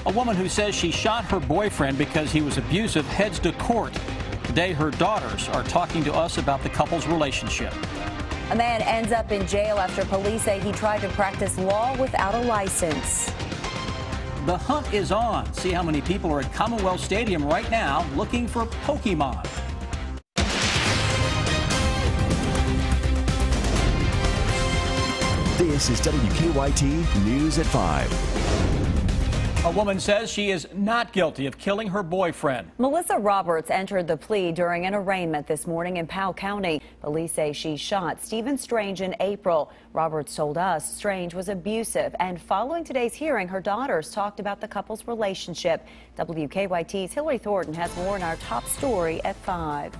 A woman who says she shot her boyfriend because he was abusive heads to court. Today, her daughters are talking to us about the couple's relationship. A man ends up in jail after police say he tried to practice law without a license. The hunt is on. See how many people are at Commonwealth Stadium right now looking for Pokemon. This is WKYT News at 5. A woman says she is not guilty of killing her boyfriend. Melissa Roberts entered the plea during an arraignment this morning in Powell County. Police say she shot Stephen Strange in April. Roberts told us Strange was abusive, and following today's hearing, her daughters talked about the couple's relationship. WKYT's Hillary Thornton has more in our top story at 5.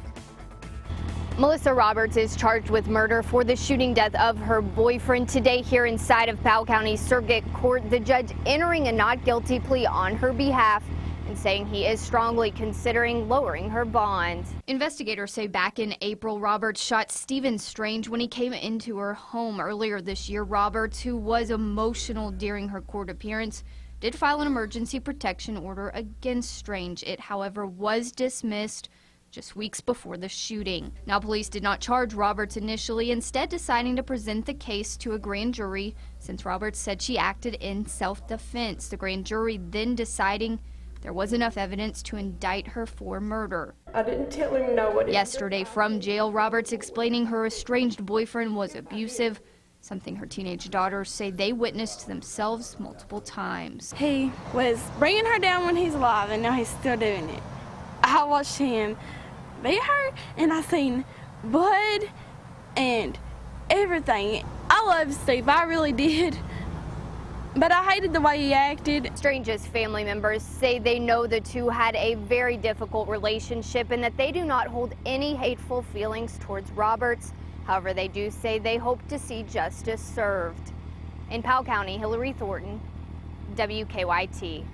Melissa Roberts is charged with murder for the shooting death of her boyfriend. Today here inside of Powell County Circuit Court, the judge entering a not guilty plea on her behalf and saying he is strongly considering lowering her bond. Investigators say back in April, Roberts shot Stephen Strange when he came into her home earlier this year. Roberts, who was emotional during her court appearance, did file an emergency protection order against Strange. It, however, was dismissed just weeks before the shooting. Now, police did not charge Roberts initially, instead deciding to present the case to a grand jury since Roberts said she acted in self-defense. The grand jury then deciding there was enough evidence to indict her for murder. I didn't tell him no. What Yesterday from jail, Roberts explaining her estranged boyfriend was abusive, something her teenage daughters say they witnessed themselves multiple times. He was bringing her down when he's alive, and now he's still doing it. I watched him beat her, and I seen blood and everything. I love Steve, I really did, but I hated the way he acted. Strange's family members say they know the two had a very difficult relationship and that they do not hold any hateful feelings towards Roberts. However, they do say they hope to see justice served. In Powell County, Hillary Thornton, WKYT.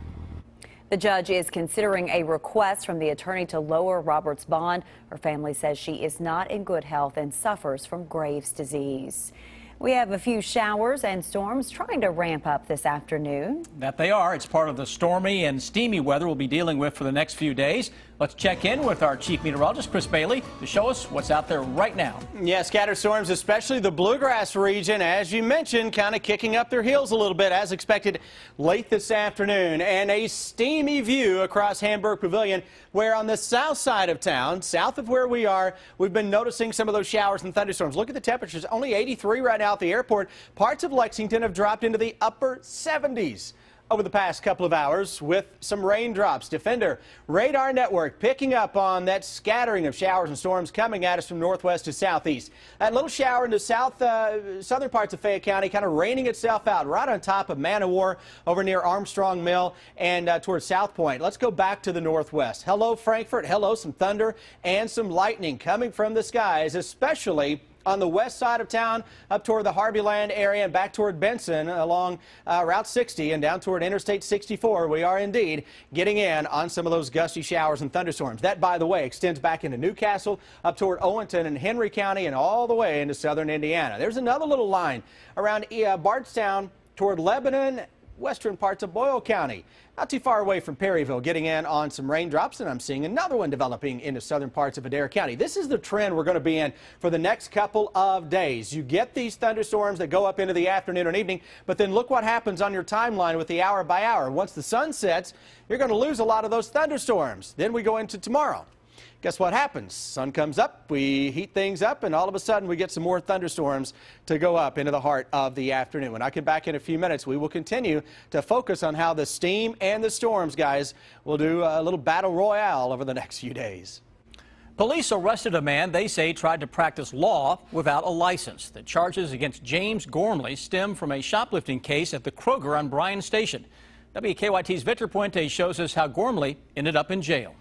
The judge is considering a request from the attorney to lower Roberts' bond. Her family says she is not in good health and suffers from Graves' disease. We have a few showers and storms trying to ramp up this afternoon. That they are. It's part of the stormy and steamy weather we'll be dealing with for the next few days. Let's check in with our chief meteorologist, Chris Bailey, to show us what's out there right now. Yeah, scattered storms, especially the Bluegrass region, as you mentioned, kind of kicking up their heels a little bit as expected late this afternoon. And a steamy view across Hamburg Pavilion, where on the south side of town, south of where we are, we've been noticing some of those showers and thunderstorms. Look at the temperatures, only 83 right now at the airport. Parts of Lexington have dropped into the upper 70s. Over the past couple of hours with some raindrops. Defender Radar Network picking up on that scattering of showers and storms coming at us from northwest to southeast. That little shower in the southern parts of Fayette County kind of raining itself out right on top of Man o' War over near Armstrong Mill and towards South Point. Let's go back to the northwest. Hello, Frankfort. Hello, some thunder and some lightning coming from the skies, especially on the west side of town, up toward the Harvey Land area and back toward Benson along Route 60 and down toward Interstate 64. We are indeed getting in on some of those gusty showers and thunderstorms. That, by the way, extends back into Newcastle, up toward Owenton and Henry County, and all the way into southern Indiana. There's another little line around Bardstown toward Lebanon, western parts of Boyle County. Not too far away from Perryville, getting in on some raindrops, and I'm seeing another one developing into southern parts of Adair County. This is the trend we're going to be in for the next couple of days. You get these thunderstorms that go up into the afternoon and evening, but then look what happens on your timeline with the hour by hour. Once the sun sets, you're going to lose a lot of those thunderstorms. Then we go into tomorrow. Guess what happens? Sun comes up, we heat things up, and all of a sudden we get some more thunderstorms to go up into the heart of the afternoon. When I get back in a few minutes, we will continue to focus on how the steam and the storms, guys, will do a little battle royale over the next few days. Police arrested a man they say tried to practice law without a license. The charges against James Gormley stem from a shoplifting case at the Kroger on Bryan Station. WKYT's Victor Puente shows us how Gormley ended up in jail.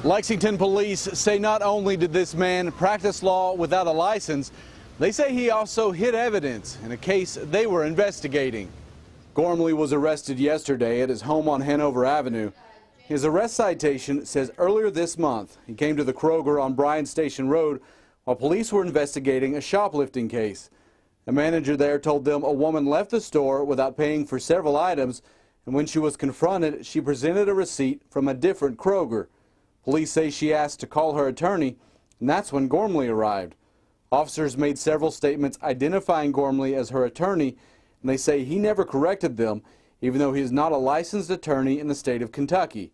Lexington police say not only did this man practice law without a license, they say he also hid evidence in a case they were investigating. Gormley was arrested yesterday at his home on Hanover Avenue. His arrest citation says earlier this month he came to the Kroger on Bryan Station Road while police were investigating a shoplifting case. A manager there told them a woman left the store without paying for several items and when she was confronted, she presented a receipt from a different Kroger. Police say she asked to call her attorney, and that's when Gormley arrived. Officers made several statements identifying Gormley as her attorney, and they say he never corrected them, even though he is not a licensed attorney in the state of Kentucky.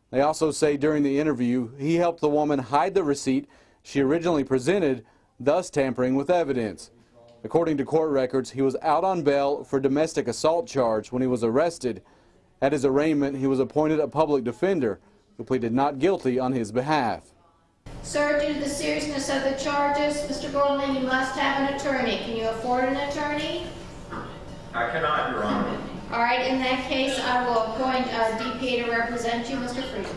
They also say during the interview he helped the woman hide the receipt she originally presented, thus tampering with evidence. According to court records, he was out on bail for domestic assault charge when he was arrested. At his arraignment, he was appointed a public defender who pleaded not guilty on his behalf. Sir, due to the seriousness of the charges, Mr. Gormley, you must have an attorney. Can you afford an attorney? I cannot, Your Honor. All right, in that case, I will appoint a DPA to represent you, Mr. Freeman.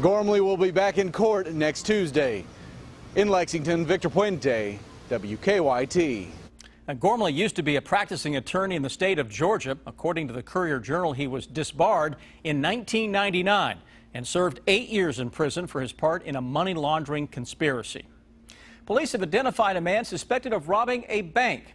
Gormley will be back in court next Tuesday. In Lexington, Victor Puente, WKYT. Now, Gormley used to be a practicing attorney in the state of Georgia. According to the Courier-Journal, he was disbarred in 1999 and served 8 years in prison for his part in a money laundering conspiracy. Police have identified a man suspected of robbing a bank.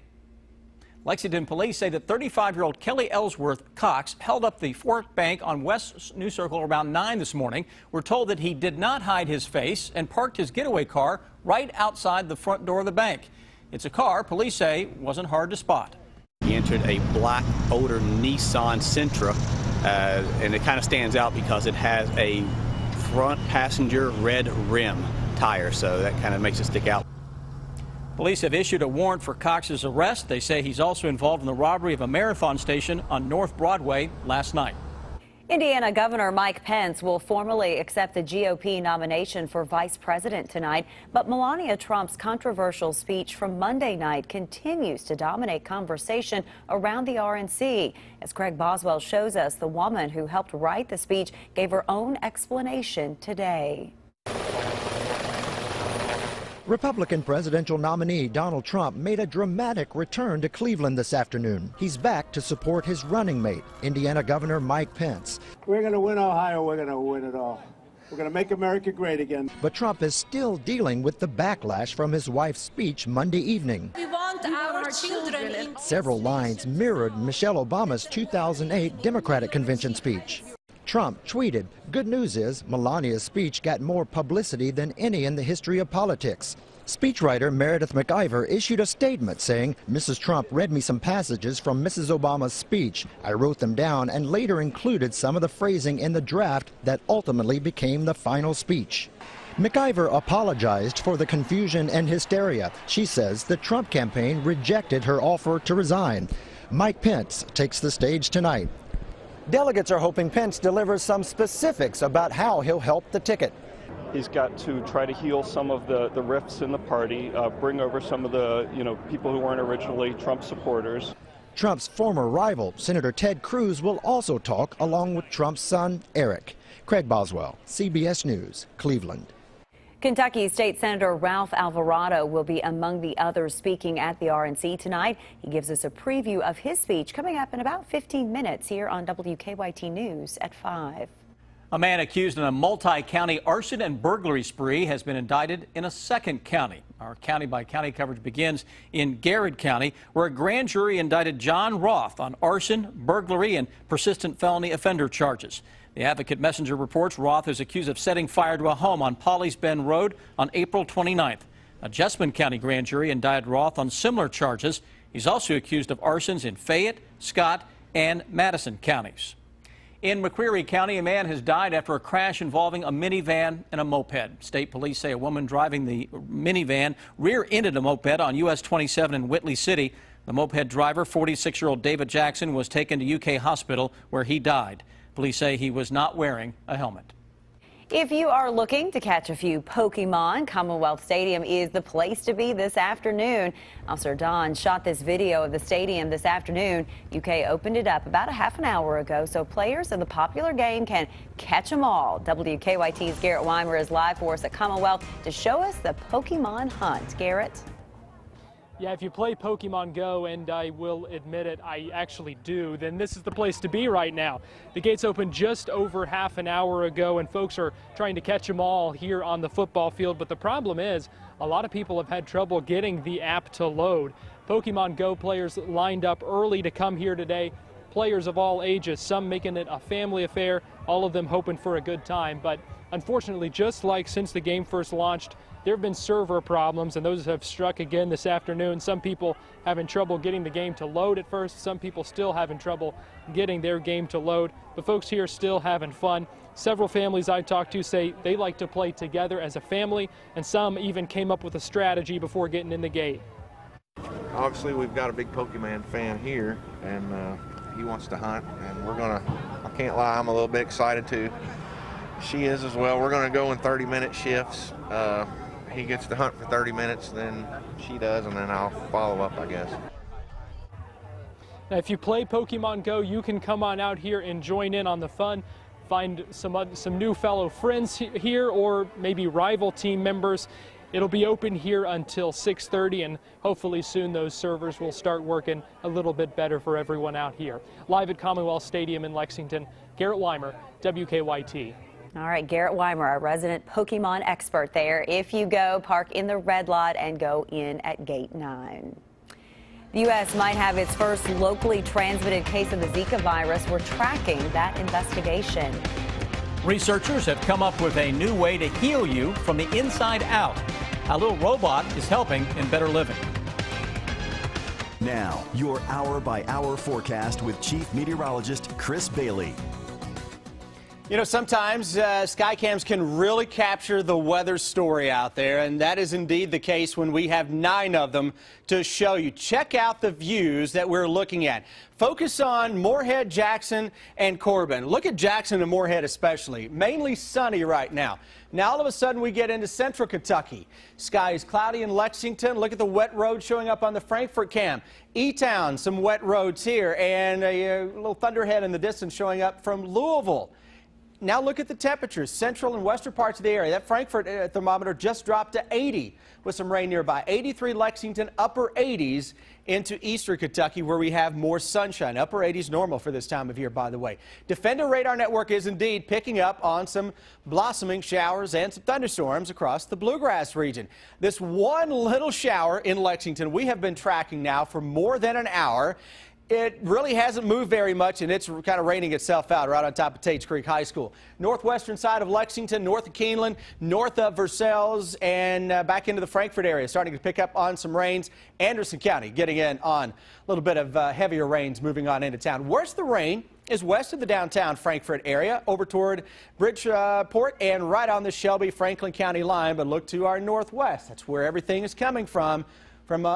Lexington police say that 35-year-old Kelly Ellsworth Cox held up the Fort Bank on West New Circle around 9 this morning. We're told that he did not hide his face and parked his getaway car right outside the front door of the bank. It's a car police say wasn't hard to spot. He entered a black older Nissan Sentra, and it kind of stands out because it has a front passenger red rim tire, so that kind of makes it stick out. Police have issued a warrant for Cox's arrest. They say he's also involved in the robbery of a marathon station on North Broadway last night. Indiana Governor Mike Pence will formally accept the GOP nomination for vice president tonight, but Melania Trump's controversial speech from Monday night continues to dominate conversation around the RNC. As Craig Boswell shows us, the woman who helped write the speech gave her own explanation today. Republican presidential nominee Donald Trump made a dramatic return to Cleveland this afternoon. He's back to support his running mate, Indiana Governor Mike Pence. We're going to win Ohio. We're going to win it all. We're going to make America great again. But Trump is still dealing with the backlash from his wife's speech Monday evening. We want our children. Several lines mirrored Michelle Obama's 2008 Democratic convention speech. Trump tweeted, "Good news is Melania's speech got more publicity than any in the history of politics." Speechwriter Meredith McIver issued a statement saying, "Mrs. Trump read me some passages from Mrs. Obama's speech. I wrote them down and later included some of the phrasing in the draft that ultimately became the final speech." McIver apologized for the confusion and hysteria. She says the Trump campaign rejected her offer to resign. Mike Pence takes the stage tonight. Delegates are hoping Pence delivers some specifics about how he'll help the ticket. He's got to try to heal some of the rifts in the party, bring over some of the people who weren't originally Trump supporters. Trump's former rival, Senator Ted Cruz, will also talk along with Trump's son, Eric. Craig Boswell, CBS News, Cleveland. Kentucky State Senator Ralph Alvarado will be among the others speaking at the RNC tonight. He gives us a preview of his speech coming up in about 15 minutes here on WKYT News at 5. A man accused in a multi-county arson and burglary spree has been indicted in a second county. Our county-by-county coverage begins in Garrett County, where a grand jury indicted John Roth on arson, burglary, and persistent felony offender charges. The Advocate Messenger reports Roth is accused of setting fire to a home on Polly's Bend Road on April 29th. A Jessamine County grand jury indicted Roth on similar charges. He's also accused of arsons in Fayette, Scott, and Madison counties. In McCreary County, a man has died after a crash involving a minivan and a moped. State police say a woman driving the minivan rear-ended a moped on US 27 in Whitley City. The moped driver, 46-year-old David Jackson, was taken to UK Hospital where he died. Police say he was not wearing a helmet. If you are looking to catch a few Pokemon, Commonwealth Stadium is the place to be this afternoon. Officer Don shot this video of the stadium this afternoon. UK opened it up about a half an hour ago so players of the popular game can catch them all. WKYT's Garrett Weimer is live for us at Commonwealth to show us the Pokemon hunt. Garrett? Yeah, if you play Pokemon Go, and I will admit it, I actually do, then this is the place to be right now. The gates opened just over half an hour ago, and folks are trying to catch them all here on the football field. But the problem is, a lot of people have had trouble getting the app to load. Pokemon Go players lined up early to come here today. players of all ages, some making it a family affair, all of them hoping for a good time. But unfortunately, just like since the game first launched, there have been server problems, and those have struck again this afternoon. Some people having trouble getting the game to load at first. Some people still having trouble getting their game to load. But folks here still having fun. Several families I talked to say they like to play together as a family, and some even came up with a strategy before getting in the gate. Obviously, we've got a big Pokemon fan here, and he wants to hunt, and I can't lie, I'm a little bit excited too. She is as well. We're going to go in 30-minute shifts. He gets to hunt for 30 minutes, then she does, and then I'll follow up, I guess. Now, if you play Pokemon Go, you can come on out here and join in on the fun. Find some new fellow friends here, or maybe rival team members. It'll be open here until 6:30, and hopefully soon those servers will start working a little bit better for everyone out here. Live at Commonwealth Stadium in Lexington, Garrett Weimer, WKYT. All right, Garrett Weimer, our resident Pokemon expert there. If you go, park in the red lot and go in at Gate 9. The U.S. might have its first locally transmitted case of the Zika virus. We're tracking that investigation. Researchers have come up with a new way to heal you from the inside out. A little robot is helping in better living. Now, your hour-by-hour forecast with Chief Meteorologist Chris Bailey. You know, sometimes Skycams can really capture the weather story out there, and that is indeed the case when we have 9 of them to show you. Check out the views that we're looking at. Focus on Moorhead, Jackson, and Corbin. Look at Jackson and Moorhead especially. Mainly sunny right now. Now all of a sudden we get into central Kentucky. Sky is cloudy in Lexington. Look at the wet road showing up on the Frankfort cam. E-Town, some wet roads here, and a little thunderhead in the distance showing up from Louisville. Now look at the temperatures, central and western parts of the area. That Frankfort thermometer just dropped to 80 with some rain nearby. 83 Lexington, upper 80s into eastern Kentucky where we have more sunshine. Upper 80s normal for this time of year, by the way. Defender Radar Network is indeed picking up on some blossoming showers and some thunderstorms across the Bluegrass region. This one little shower in Lexington we have been tracking now for more than an hour. It really hasn't moved very much, and it's kind of raining itself out right on top of Tates Creek High School. Northwestern side of Lexington, north of Keeneland, north of Versailles, and back into the Frankfort area, starting to pick up on some rains. Anderson County getting in on a little bit of heavier rains moving on into town. Worst the rain is west of the downtown Frankfort area, over toward Bridgeport and right on the Shelby-Franklin County line. But look to our northwest. That's where everything is coming from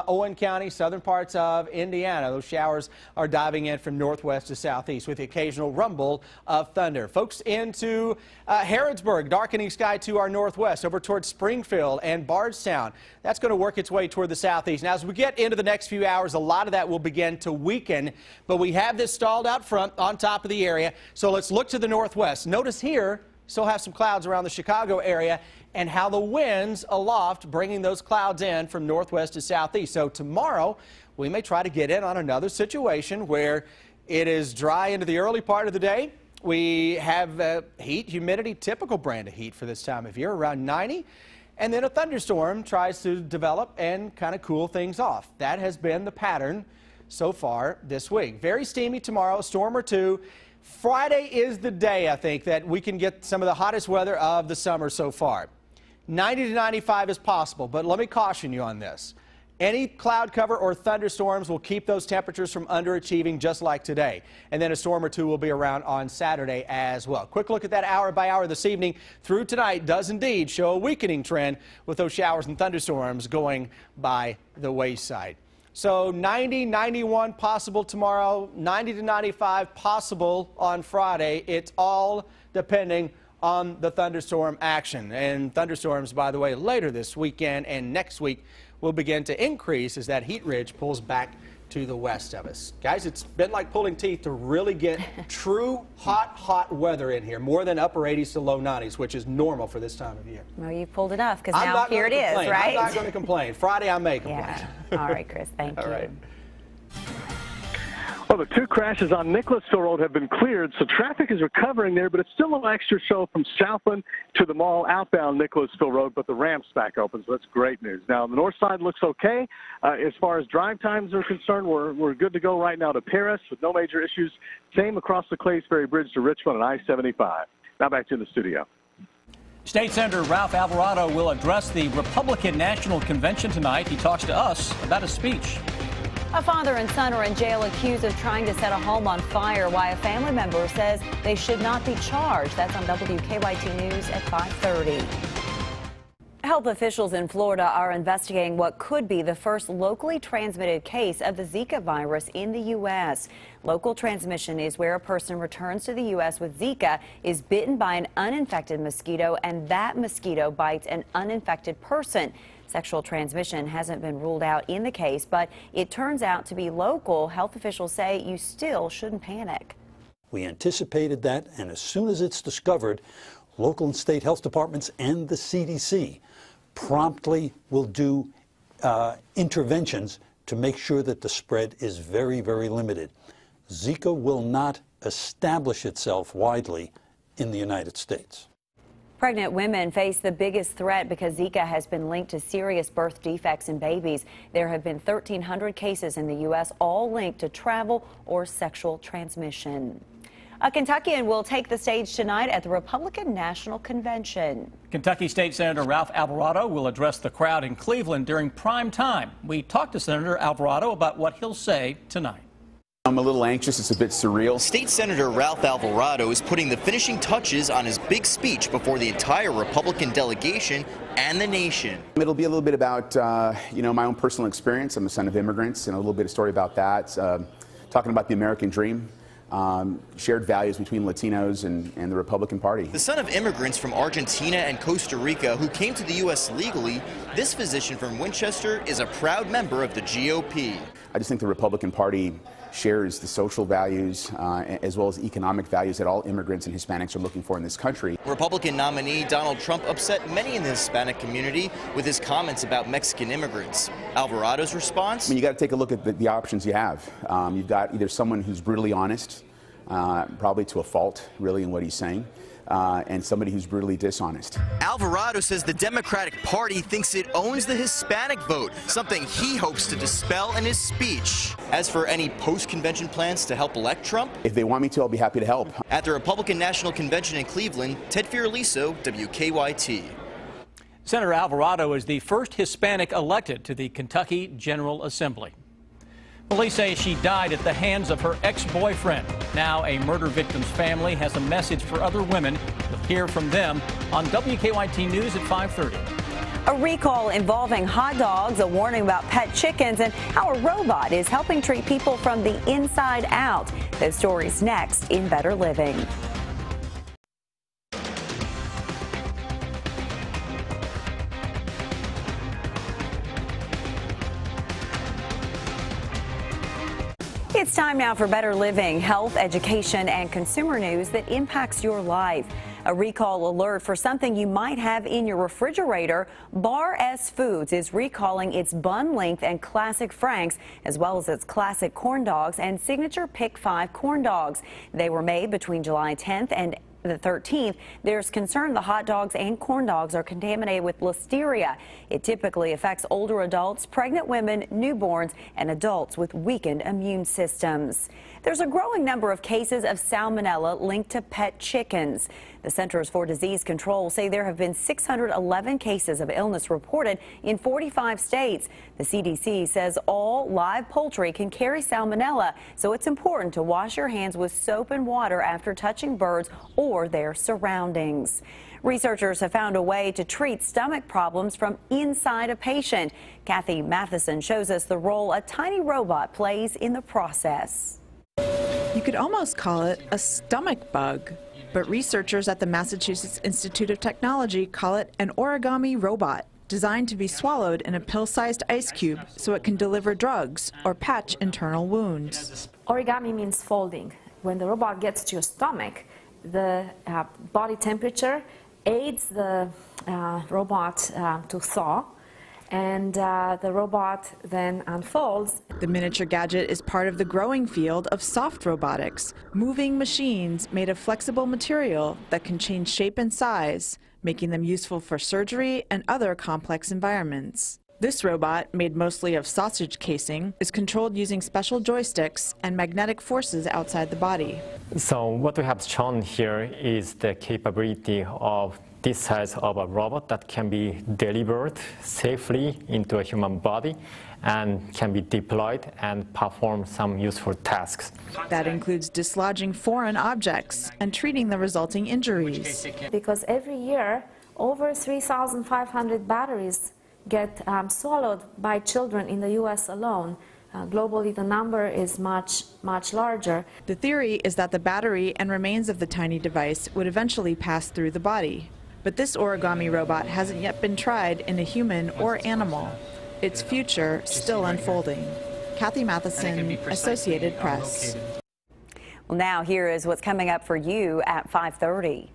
Owen County, southern parts of Indiana. Those showers are diving in from northwest to southeast with the occasional rumble of thunder. Folks into Harrodsburg, darkening sky to our northwest over toward Springfield and Bardstown. That's going to work its way toward the southeast. Now, as we get into the next few hours, a lot of that will begin to weaken, but we have this stalled out front on top of the area. So let's look to the northwest. Notice here, still have some clouds around the Chicago area, and how the winds aloft bringing those clouds in from northwest to southeast. So tomorrow we may try to get in on another situation where it is dry into the early part of the day. We have heat, humidity, typical brand of heat for this time of year, around 90. And then a thunderstorm tries to develop and kind of cool things off. That has been the pattern so far this week. Very steamy tomorrow, a storm or two. Friday is the day, I think, that we can get some of the hottest weather of the summer so far. 90 to 95 is possible, but let me caution you on this. Any cloud cover or thunderstorms will keep those temperatures from underachieving just like today. And then a storm or two will be around on Saturday as well. Quick look at that hour by hour this evening through tonight does indeed show a weakening trend with those showers and thunderstorms going by the wayside. So 90, 91 possible tomorrow, 90 to 95 possible on Friday. It's all depending on the thunderstorm action. And thunderstorms, by the way, later this weekend and next week will begin to increase as that heat ridge pulls back to the west of us. Guys, it's been like pulling teeth to really get true hot weather in here, more than upper 80s to low 90s, which is normal for this time of year. Well, you pulled it off, because now here it is, right? I'm not going to complain. Friday I may complain. Yeah. All right, Chris, thank you. All right. Well, the two crashes on Nicholasville Road have been cleared, so traffic is recovering there, but it's still a little extra show from Southland to the mall outbound Nicholasville Road, but the ramp's back open, so that's great news. Now, the north side looks okay. As far as drive times are concerned, we're good to go right now to Paris with no major issues. Same across the Clays Ferry Bridge to Richmond on I-75. Now back to the studio. State Senator Ralph Alvarado will address the Republican National Convention tonight. He talks to us about his speech. A father and son are in jail accused of trying to set a home on fire, while a family member says they should not be charged. That's on WKYT News at 5:30. Health officials in Florida are investigating what could be the first locally transmitted case of the Zika virus in the U.S. Local transmission is where a person returns to the U.S. with Zika, is bitten by an uninfected mosquito, and that mosquito bites an uninfected person. Sexual transmission hasn't been ruled out in the case, but it turns out to be local. Health officials say you still shouldn't panic. We anticipated that, and as soon as it's discovered, local and state health departments and the CDC promptly will do interventions to make sure that the spread is very, very limited. Zika will not establish itself widely in the United States. Pregnant women face the biggest threat because Zika has been linked to serious birth defects in babies. There have been 1,300 cases in the U.S., all linked to travel or sexual transmission. A Kentuckian will take the stage tonight at the Republican National Convention. Kentucky State Senator Ralph Alvarado will address the crowd in Cleveland during prime time. We talked to Senator Alvarado about what he'll say tonight. I'm a little anxious. It's a bit surreal. State Senator Ralph Alvarado is putting the finishing touches on his big speech before the entire Republican delegation and the nation. It'll be a little bit about, my own personal experience. I'm a son of immigrants, and a little bit of story about that. Talking about the American dream. Shared values between Latinos and the Republican Party. The son of immigrants from Argentina and Costa Rica who came to the U.S. legally, this physician from Winchester is a proud member of the GOP. I just think the Republican Party shares the social values as well as economic values that all immigrants and Hispanics are looking for in this country. Republican nominee Donald Trump upset many in the Hispanic community with his comments about Mexican immigrants. Alvarado's response? I mean, you got to take a look at the options you have. You've got either someone who's brutally honest, probably to a fault, really, in what he's saying, and somebody who's brutally dishonest. Alvarado says the Democratic Party thinks it owns the Hispanic vote, something he hopes to dispel in his speech. As for any post-convention plans to help elect Trump, if they want me to, I'll be happy to help. At the Republican National Convention in Cleveland, Ted Fioraliso, WKYT. Senator Alvarado is the first Hispanic elected to the Kentucky General Assembly. Police say she died at the hands of her ex-boyfriend. Now a murder victim's family has a message for other women. You'll hear from them on WKYT News at 5:30. A recall involving hot dogs, a warning about pet chickens, and how a robot is helping treat people from the inside out. Those stories next in Better Living. It's time now for Better Living, health, education, and consumer news that impacts your life. A recall alert for something you might have in your refrigerator. Bar S Foods is recalling its Bun Length and Classic Franks, as well as its Classic Corn Dogs and Signature Pick 5 Corn Dogs. They were made between July 10th and the 13th. There's concern the hot dogs and corn dogs are contaminated with Listeria. It typically affects older adults, pregnant women, newborns, and adults with weakened immune systems. There's a growing number of cases of salmonella linked to pet chickens. The Centers for Disease Control say there have been 611 cases of illness reported in 45 states. The CDC says all live poultry can carry salmonella, so it's important to wash your hands with soap and water after touching birds or their surroundings. Researchers have found a way to treat stomach problems from inside a patient. Kathy Matheson shows us the role a tiny robot plays in the process. You could almost call it a stomach bug, but researchers at the Massachusetts Institute of Technology call it an origami robot, designed to be swallowed in a pill-sized ice cube so it can deliver drugs or patch internal wounds. Origami means folding. When the robot gets to your stomach, the body temperature aids the robot to thaw, and the robot then unfolds. The miniature gadget is part of the growing field of soft robotics, moving machines made of flexible material that can change shape and size, making them useful for surgery and other complex environments. This robot, made mostly of sausage casing, is controlled using special joysticks and magnetic forces outside the body. So what we have shown here is the capability of this size of a robot that can be delivered safely into a human body and can be deployed and perform some useful tasks. That includes dislodging foreign objects and treating the resulting injuries. Because every year, over 3,500 batteries get swallowed by children in the U.S. alone. Globally, the number is much larger. The theory is that the battery and remains of the tiny device would eventually pass through the body. But this origami robot hasn't yet been tried in a human or animal. Its future still unfolding. Kathy Matheson, Associated Press. Well, now here is what's coming up for you at 5:30.